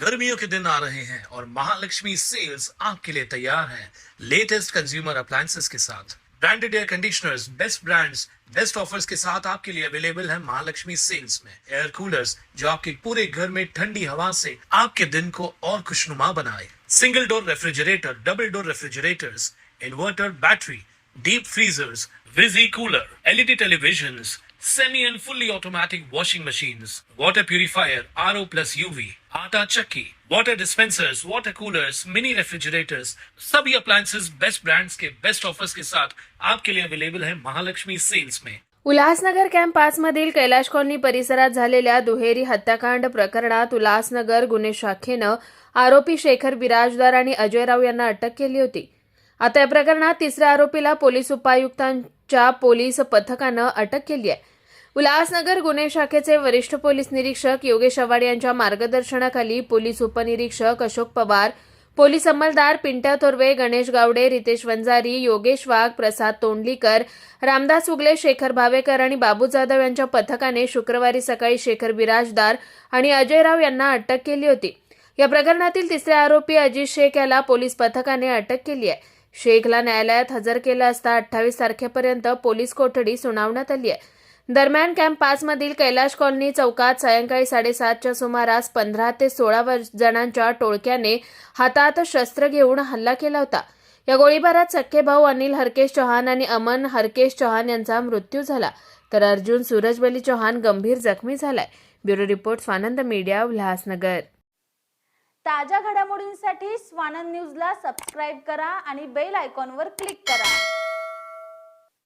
गर्मियों के दिन आ रहे हैं और महालक्ष्मी सेल्स आपके लिए तैयार है लेटेस्ट कंज्यूमर अप्लायंसेस के साथ। Branded air conditioners, best brands, best offers के साथ आपके लिए अवेलेबल है महालक्ष्मी सेल्स में। एयर कूलर्स जो आपके पूरे घर में ठंडी हवा से आपके दिन को और खुशनुमा बनाए। Single door refrigerator, double door refrigerators, inverter battery, deep freezers, विजी cooler, LED televisions, semi and fully automatic washing machines, water purifier, RO plus UV, आटा चक्की, water dispensers, water coolers, mini refrigerators, सभी appliances बेस्ट ब्रांड्स के best offers के साथ आपके लिए available है Mahalakshmi sales में। Ulhasnagar camp 5 मधील कैलाश कॉलनी परिसरात झालेल्या दुहेरी हत्याकांड प्रकरणात उल्हासनगर गुन्हे शाखेनं आरोपी शेखर बिराजदार आणि अजय राव यांना अटक केली होती। आता या प्रकरणात तिसऱ्या आरोपीला पोलीस उपायुक्तांच्या पोलीस पथकानं अटक केली आहे। उल्हासनगर गुन्हे शाखेचे वरिष्ठ पोलीस निरीक्षक योगेश आव्हाड यांच्या मार्गदर्शनाखाली पोलीस उपनिरीक्षक अशोक पवार, पोलीस अंमलदार पिंट्या तोरवे, गणेश गावडे, रितेश वंजारी, योगेश वाघ, प्रसाद तोंडलीकर, रामदास उगले, शेखर भावेकर आणि बाबू जाधव यांच्या पथकाने शुक्रवारी सकाळी शेखर बिराजदार आणि अजय राव यांना अटक केली होती। या प्रकरणातील तिसरे आरोपी अजित शेख याला पोलीस पथकाने अटक केली आहे। शेखला न्यायालयात हजर केलं असता 28 तारखेपर्यंत पोलीस कोठडी सुनावण्यात आली आहे। दरम्यान कॅम्प 5 मधील कैलाश कॉलनी चौकात सायंकाळी 7:30च्या सुमारास 15 ते 16 जणांच्या टोळक्याने हातात शस्त्र घेऊन हल्ला केला होता। या गोळीबारात सख्खे भाऊ अनिल हरकेश चौहान आणि अमन हरकेश चौहान यांचा मृत्यू झाला, तर अर्जुन सूरजबली चौहान गंभीर जखमी झालाय। Bureau report Swanand media, Ulhasnagar. ताज्या घडामोडींसाठी स्वानंद न्यूजला सबस्क्राइब करा आणि बेल आयकॉनवर क्लिक करा।